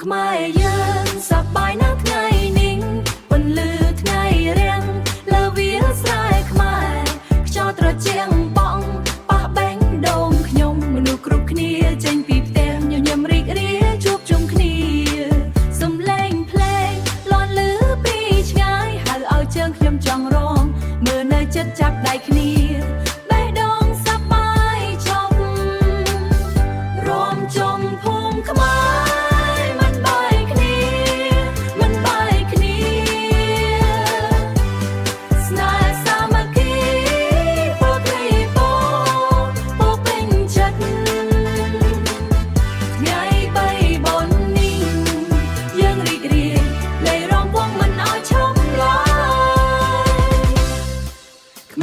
ខ្មែរយើងសប្បាយណាស់ថ្ងៃនេះពន្លឺថ្ងៃរាំងលើវាលស្រែខ្មែរខ្យល់ត្រជាក់បងប៉ះបេងដូងខ្ញុំមនុស្សគ្រប់គ្នាចេញពីផ្ទះញញឹមរីករាយជួបជុំគ្នាសំឡេងភ្លេងលាន់លឺពីឆ្ងាយហៅឲ្យជើងខ្ញុំចង់រងមើលនៅចិត្តចាប់ដៃគ្នាបេះដូងសប្បាយជប់រួមជុំភូមិខ្មែរមិនបាយគ្នាស្នេហ៍សាមគ្គីពោលគ្រីពោពេញចិត្តថ្ងៃបីបុណ្យនេះយើងរីករាយលេងរំពងមិនឲ្យឈប់ឡើ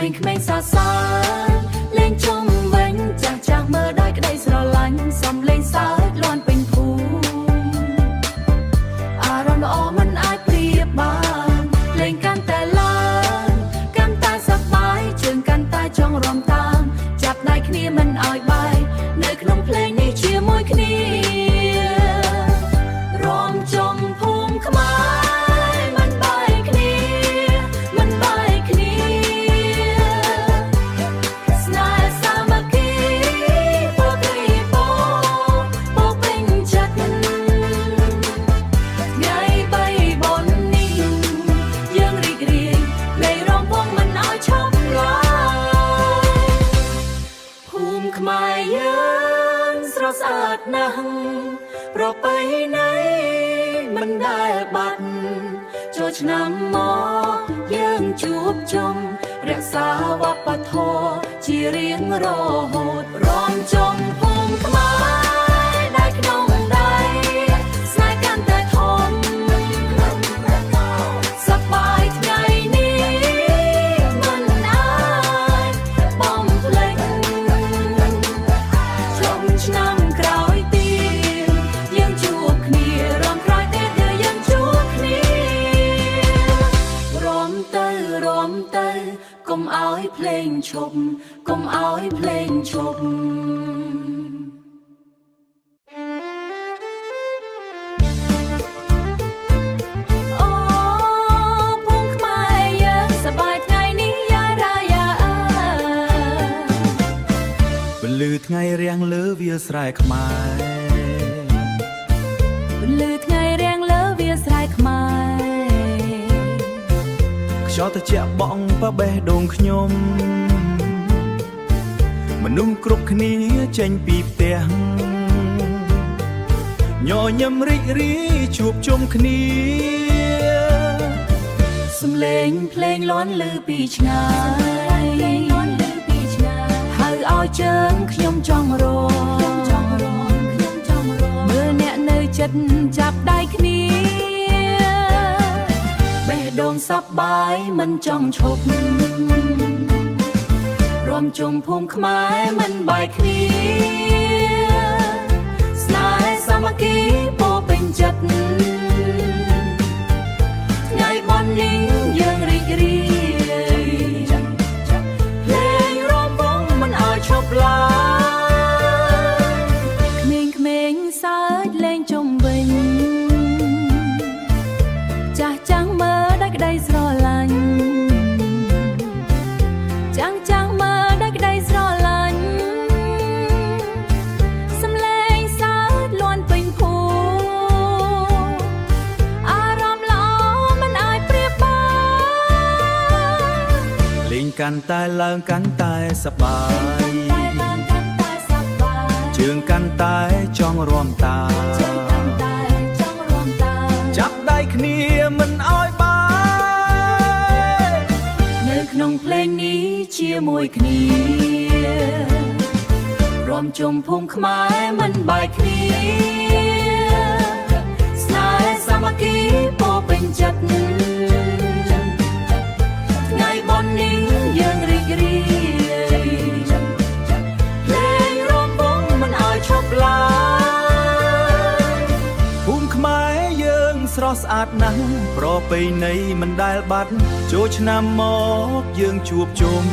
យក្មេងៗសរសើរលេងជុំវិញចាស់មើលដោយក្តីស្រឡាញ់សំលេងសើចលាន់ពេញភូមិអារម្មណ៍ល្អមិនអាចប្រៀបបានលេងកាន់តែឡើងកាន់តែសប្បាយជើងកាន់តែចង់រាំតាមចាប់ដៃគ្នាមិនឲ្យបែកនៅក្នុងភ្លេងនេះជាមួយគ្នារួមជុំភូមិខ្មែរមិនបាយគ្នាស្នេហ៍សាមគ្គីពោលគ្រីពោពេញចិត្តថ្ងៃបីបុណ្យនេះយើងរីករាយលេងរំពងមិនឲ្យឈប់ឡើយភូមិខ្មែរយើងស្រស់ស្អាតណាស់ប្រពៃណីមិនដែលបាត់ចូលឆ្នាំមកយើងជួបជុំរក្សាវប្បធម៌ជារៀងរហូតរំជុំភូមិខ្មែរដៃក្នុងដៃស្នេហ៍កាន់តែធំសប្បាយថ្ងៃនេះមិនអាចបំភ្លេចជុំឆ្នាំក្រោយទៀតយើងជួបគ្នារំក្រោយទៀតយើងជួបគ្នារំទៅកុំឲ្យភ្លេងឈប់កុំឲ្យភ្លេងឈប់អូភូមិខ្មែរយើងសប្បាយថ្ងៃនេះយ៉ារ៉ាយ៉ាពន្លឺថ្ងៃរាំងលើវាលស្រែខ្មែរពន្លឺថ្ងៃរាំងលើវាលស្រែខ្មែរខ្យល់ត្រជាក់បក់ប៉ះបេះដូងខ្ញុំមនុស្សគ្រប់គ្នាចេញពីផ្ទះញញឹមរីករាយជួបជុំគ្នាសំឡេងភ្លេងលាន់លឺពីឆ្ងាយហៅឲ្យជើងខ្ញុំចង់រងមើលអ្នកនៅចិត្តចាប់ដៃគ្នាបេះដូងសប្បាយមិនចង់ឈប់រួមជុំភូមិខ្មែរមិនបាយគ្នាស្នេហ៍សាមគ្គីពោលពេញចិត្តថ្ងៃបុណ្យនេះយើងរីករាយលេងរំពងមិនឲ្យឈប់ឡើយក្មេងៗសើចលេងជុំវិញចាស់ចាំងមើលដោយក្តីស្រឡាញ់ចាំងមើលដោយក្តីស្រឡាញ់សំឡេងសើចលាន់ពេញភូមិអារម្មណ៍ល្អមិនអាចប្រៀបបានលេងកាន់តែឡើងកាន់តែសប្បាយជើងកាន់តែចង់រាំតាមចាប់ដៃគ្នាមិនឲ្យបាយនៅក្នុងភ្លេងនេះជាមួយគ្នារួមជុំភូមិខ្មែរមិនបាយគ្នាស្នេហ៍សាមគ្គីពោលពេញចិត្តថ្ងៃបុណ្យនេះយើងរីករាយលេងរំពងមិនឲ្យឈប់ឡើយភូមិខ្មែរយើងស្រស់ស្អាតណាស់ប្រពៃណីមិនដែលបាត់ចូលឆ្នាំមកយើងជួបជុំ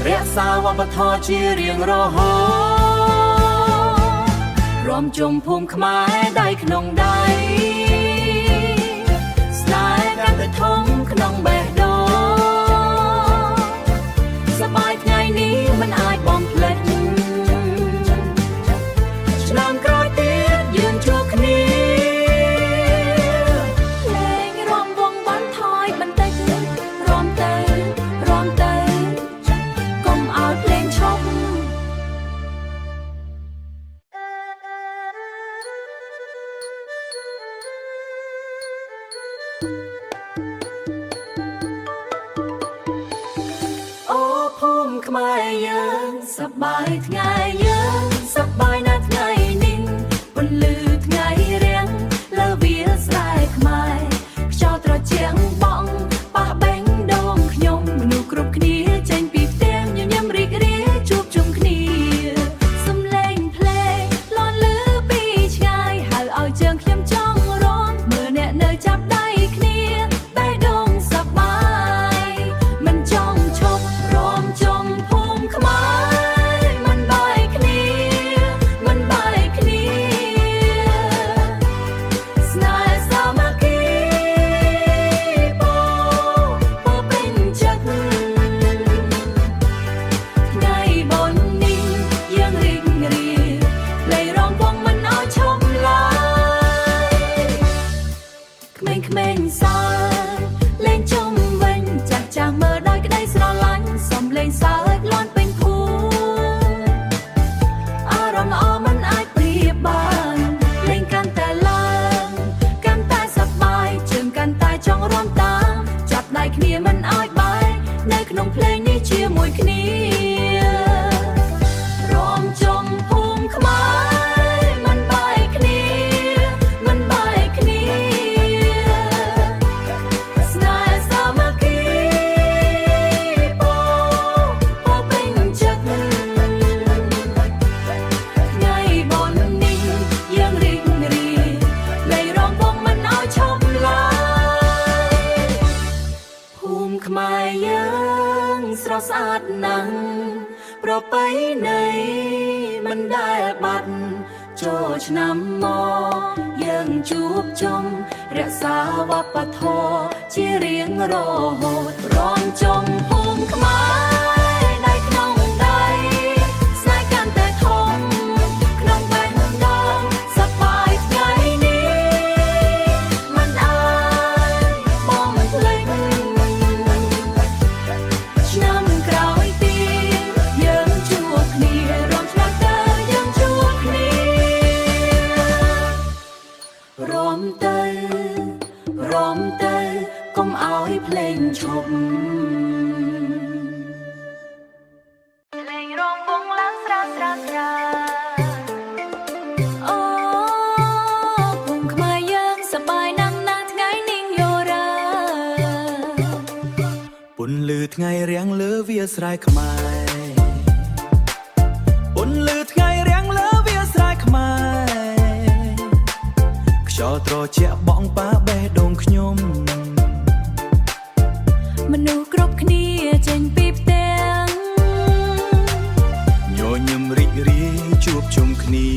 រក្សាវប្បធម៌ជារៀងរហូត រំជុំភូមិខ្មែរដៃក្នុងដៃស្នេហ៍កាន់តែធំក្នុងបេះដូងសប្បាយថ្ងៃនេះមិនអាចបំភ្លេចឆ្នាំក្រោយទៀតយើងជួបគ្នាលេងរំវង់បានថយបន្តិចរំទៅកុំឲ្យភ្លេងឈប់អូភូមិខ្មែរយើងសប្បាយថ្ងៃយើងសប្បាយណាស់ថ្ងៃនេះពន្លឺថ្ងៃរៀងលើវាលស្រែខ្មែរខ្យល់ត្រជាក់បក់ប៉ះបេងដូងខ្ញុំមនុស្សគ្រប់គ្នាចេញពីផ្ទះញញឹមរីករាយជួបជុំគ្នាសំឡេងភ្លេងលាន់លឺពីឆ្ងាយហៅឲ្យជើងខ្ញុំចង់រាំមើលអ្នកនៅចាប់ដៃគ្នាបេះដូងសប្បាយមិនចង់ឈប់រំជុំភូមិខ្មែរមិនបាយគ្នាស្នេហ៍សាមគ្គីពោពេញចិត្តថ្ងៃបុណ្យនេះយើងរីករាយភ្លេងរំវង់មិនឲ្យឈប់ឡើយក្មេងៗសើលេងជុំវិញចាស់មើលដោយក្តីស្រឡាញ់សំលេងសើចលាន់ពេញភូមិអារម្មណ៍ល្អមិនអាចប្រៀបបានលេងកាន់តែឡើងកាន់តែសប្បាយជើងកាន់តែចង់រាំតាមចាប់ដៃគ្នាមិនឲ្យបែកនៅក្នុងភ្លេងនេះជាមួយគ្នារំជុំភូមិខ្មែរមិនបែកគ្នាស្នេហ៍សាមគ្គីពោពេញចិត្តថ្ងៃបុណ្យនេះយើងរីករាយលេងរំវង់មិនឲ្យឈប់ឡើយភូមិខ្មែរយើងស្រស់ស្អាតណាស់ប្រពៃណីមិនដែលបាត់ចូលឆ្នាំមកយើងជួបជុំរក្សាវប្បធម៌ជារៀងរហូតរំជុំភូមិខ្មែរដៃក្នុងដៃស្នេហ៍កាន់តែធំក្នុងបេះដូងសប្បាយថ្ងៃនេះមិនអាចបំភ្លេចឆ្នាំក្រោយទៀតយើងជួបគ្នារំឆ្នាំទៅយើងជួបគ្នារំទៅកុំឲ្យភ្លេងឈប់ភ្លេងរំវង់ឡើងស្រាអូភូមិខ្មែរយើងសប្បាយណាស់ណាថ្ងៃនេះយរ៉ា ពន្លឺថ្ងៃរៀងលើវាលស្រែខ្មែរពន្លឺថ្ងៃរៀងលើវាលស្រែខ្មែរខ្យល់ត្រជាក់បក់ប៉ះបេះដូងខ្ញុំ មនុស្សគ្រប់គ្នាចេញពីផ្ទះញញឹមរីករាយជួបជុំគ្នា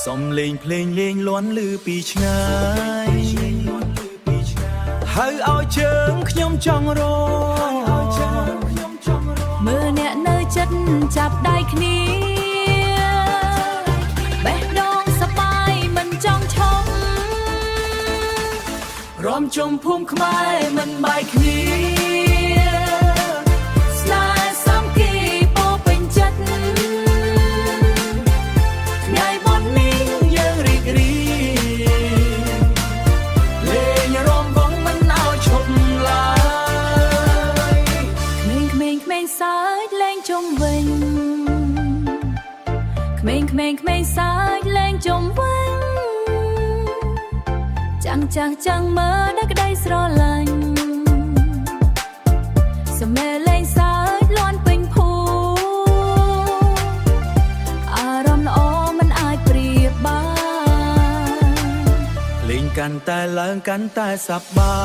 សំលេងភ្លេងលេងលាន់លឺពីឆ្ងាយហៅឲ្យជើងខ្ញុំចង់រំមើលអ្នកនៅចិត្តចាប់ដៃគ្នាបេះដូងសប្បាយមិនចង់ឈប់រំជុំភូមិខ្មែរមិនបាយគ្នាស្នេហ៍សាមគ្គីពោពេញចិត្តថ្ងៃបុណ្យនេះយើងរីករាយលេងរំវង់មិនឲ្យឈប់ឡើយក្មេងៗសើចលេងជុំវិញក្មេងៗសើចលេងជុំវិញចាំងមើលដល់ក្តីស្រឡាញ់សំឡេងសើចលាន់ពេញភូមិអារម្មណ៍ល្អមិនអាចប្រៀបបាន លេងកាន់តែឡើងកាន់តែសប្បាយ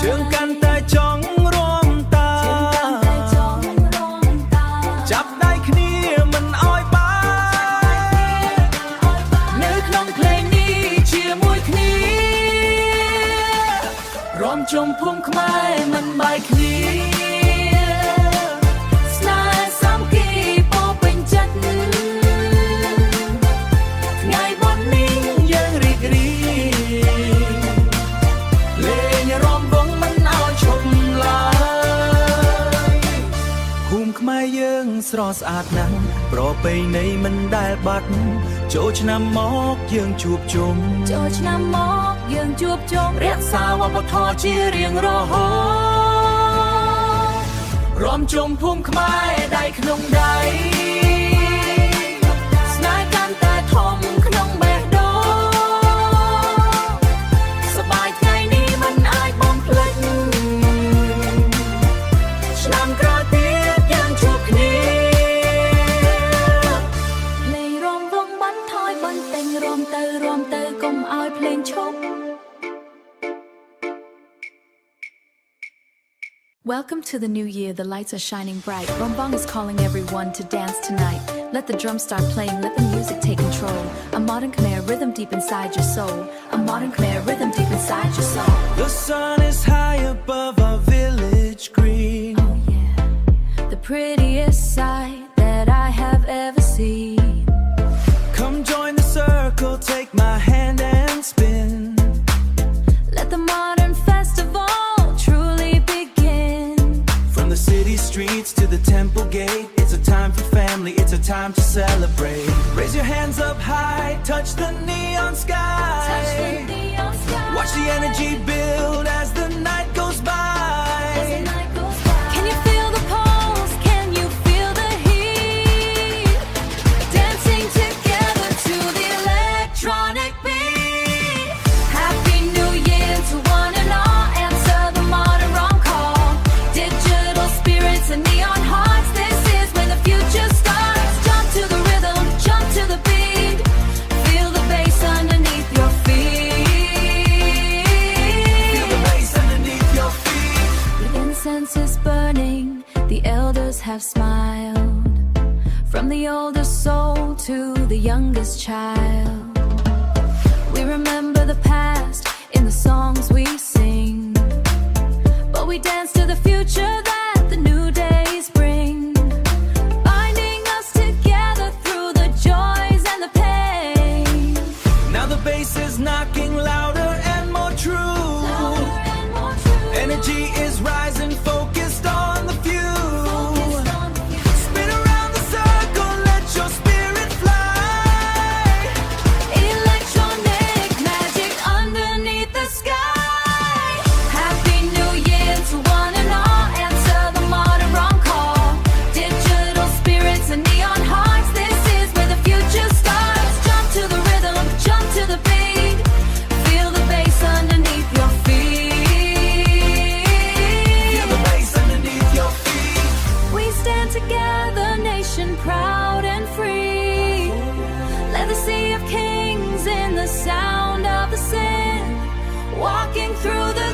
ជើងកាន់តែចង់រួមតាចាប់ដៃគ្នា ជុំភូមិខ្មែរមិនបាយគ្នាស្នេហ៍សាមគ្គីពោពេញចិត្តថ្ងៃបុណ្យនេះយើងរីករាយលេងរាំវង់មិនឲ្យឈប់ឡើយភូមិខ្មែរយើងស្រស់ស្អាតណាស់ប្រពៃណីមិនដែលបាត់ចូលឆ្នាំមកយើងជួបជុំចូលឆ្នាំមកយើងជួបជុំរក្សាវប្បធម៌ជារៀងរហូតរួមជុំភូមិខ្មែរដៃក្នុងដៃស្នេហ៍កាន់តែធំក្នុងបេះដូងសប្បាយថ្ងៃនេះមិនអាចបំភ្លេចឆ្នាំក្រោយទៀតយើងជួបគ្នាលេងរាំវង់បន្ថយបន្ទិញរាំទៅកុំឲ្យភ្លេងឈប់ Welcome to the new year, the lights are shining bright. Rombong is calling everyone to dance tonight. Let the drums start playing, let the music take control. A modern Khmer rhythm deep inside your soul. A modern Khmer rhythm deep inside your soul. The sun is high above our village green. Oh yeah, the prettiest sight that I have ever seen. Come join the circle, take my hand and spin. Let the modern festival truly begin. From the city streets to the temple gate, it's a time for family, it's a time to celebrate. Raise your hands up high, touch the neon sky. Touch the neon sky. Watch the energy build as the night goes by. As the night goes by. Can you feel the pulse? Can you feel the heat? Dancing together to the electronic beat. Happy New Year to one and all. Answer the modern wrong call. Digital spirits and neon hearts. This is where the future starts. Jump to the rhythm, jump to the beat. Feel the bass underneath your feet. Feel the bass underneath your feet. The incense is burning, the elders have smiled. From the oldest soul to the youngest child. We remember the past in the songs we sing. But we dance to the future that the new days bring. Binding us together through the joys and the pain. Now the bass is knocking louder and more true. Louder and more true. Energy is rising, focused on the few. Focused on the future. Spin around the circle, let your spirit fly. Electronic magic underneath the sky. Happy New Year to one and all. Answer the modern wrong call. Digital spirits and neon hearts. This is where the future starts. Jump to the rhythm, jump to the beat. Feel the bass underneath your feet. Feel the bass underneath your feet. We stand together, nation proud and free. Let the sea of kings in the sound of the sin. Walking through the